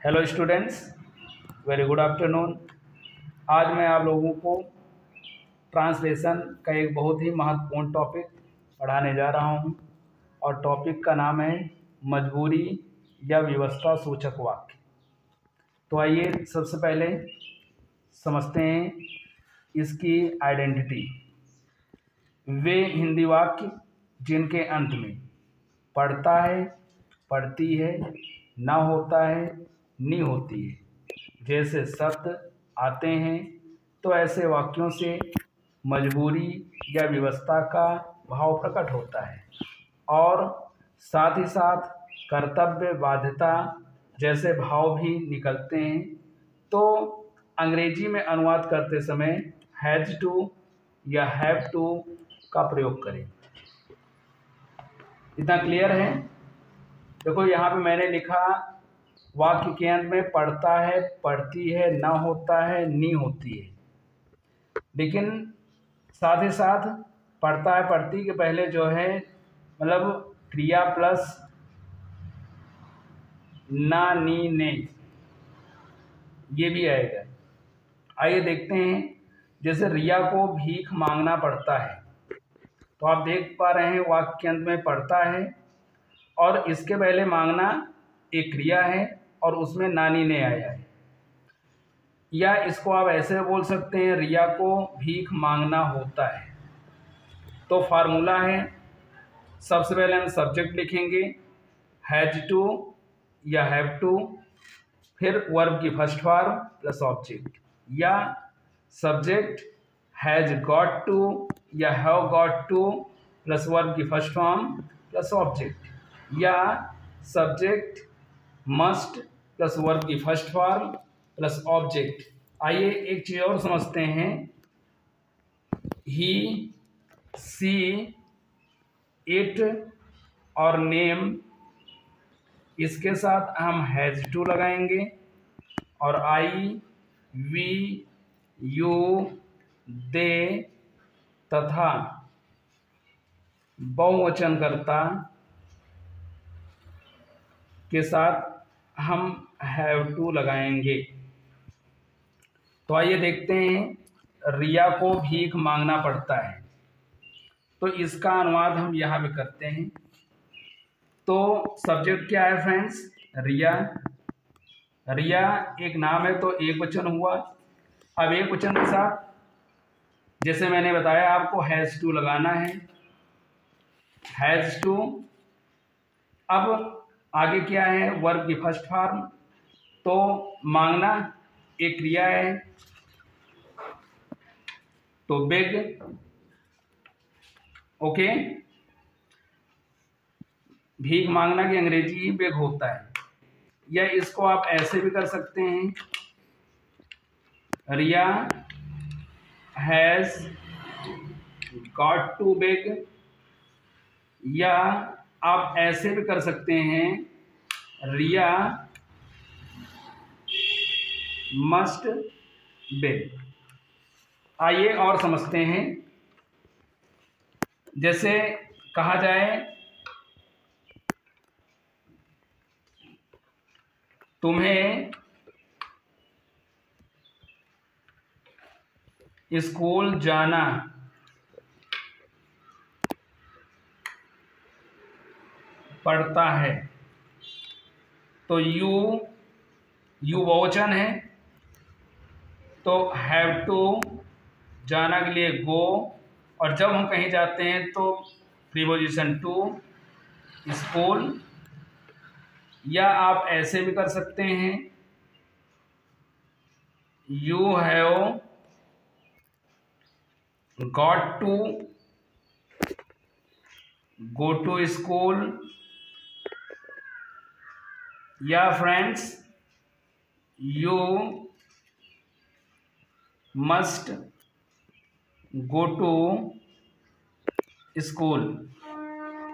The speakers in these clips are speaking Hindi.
Hello students, very good afternoon. आज मैं आप लोगों को ट्रांसलेशन का एक बहुत ही महत्वपूर्ण टॉपिक पढ़ाने जा रहा हूं और टॉपिक का नाम है मजबूरी या व्यवस्था सूचक वाक्य। तो आइए सबसे पहले समझते हैं इसकी आइडेंटिटी। वे हिंदी वाक्य जिनके अंत में पढ़ता है, पढ़ती है, ना होता है, नी होती है जैसे शब्द आते हैं, तो ऐसे वाक्यों से मजबूरी या व्यवस्था का भाव प्रकट होता है और साथ ही साथ कर्तव्य, बाध्यता जैसे भाव भी निकलते हैं। तो अंग्रेजी में अनुवाद करते समय हैज टू या हैव टू का प्रयोग करें। इतना क्लियर है? देखो यहाँ पे मैंने लिखा वाक्य के अंत में पढ़ता है, पढ़ती है, ना होता है, नी होती है, लेकिन साथ ही साथ पढ़ता है, पढ़ती के पहले जो है मतलब क्रिया प्लस ना, नी, ने, ये भी आएगा। आइए देखते हैं। जैसे रिया को भीख मांगना पड़ता है, तो आप देख पा रहे हैं वाक्य के अंत में पढ़ता है और इसके पहले मांगना एक क्रिया है और उसमें नानी ने आया है। या इसको आप ऐसे बोल सकते हैं, रिया को भीख मांगना होता है। तो फार्मूला है, सबसे पहले हम सब्जेक्ट लिखेंगे हैज टू या हैव टू, फिर वर्ब की फर्स्ट फॉर्म प्लस ऑब्जेक्ट, या सब्जेक्ट हैज गॉट टू या have got two plus verb की फर्स्ट फॉर्म प्लस ऑब्जेक्ट, या सब्जेक्ट मस्ट प्लस वर्ब की फर्स्ट फॉर्म प्लस ऑब्जेक्ट। आइए एक चीज़ और समझते हैं। ही, सी, इट और नेम, इसके साथ हम हैज टू लगाएंगे और आई, वी, यू, दे तथा बहुवचनकर्ता के साथ हम हैव टू लगाएंगे। तो आइए देखते हैं। रिया को भीख मांगना पड़ता है, तो इसका अनुवाद हम यहाँ पे करते हैं। तो सब्जेक्ट क्या है फ्रेंड्स? रिया। रिया एक नाम है तो एक वचन हुआ। अब एक वचन के साथ जैसे मैंने बताया आपको हैज टू लगाना है, हैज टू। अब आगे क्या है? वर्ब की फर्स्ट फॉर्म। तो मांगना एक क्रिया है, तो बेग। ओके, भीख मांगना की अंग्रेजी ही बेग होता है। या इसको आप ऐसे भी कर सकते हैं, रिया हैज गॉट टू बेग, या आप ऐसे भी कर सकते हैं, रिया मस्ट बेग। आइए और समझते हैं। जैसे कहा जाए तुम्हें स्कूल जाना पड़ता है, तो यू बहुवचन है, तो हैव टू जाना के लिए गो, और जब हम कहीं जाते हैं तो प्रीपोजिशन टू, स्कूल। या आप ऐसे भी कर सकते हैं, you have got to go to school, या friends you must go to school.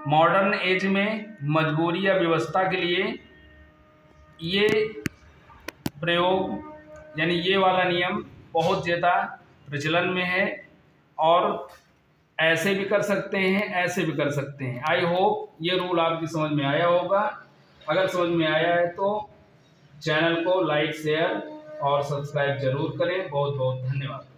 Modern age में मजबूरी या व्यवस्था के लिए ये प्रयोग यानी ये वाला नियम बहुत ज़्यादा प्रचलन में है, और ऐसे भी कर सकते हैं, ऐसे भी कर सकते हैं। आई होप ये रूल आपकी समझ में आया होगा। अगर समझ में आया है तो चैनल को लाइक शेयर और सब्सक्राइब जरूर करें। बहुत बहुत धन्यवाद।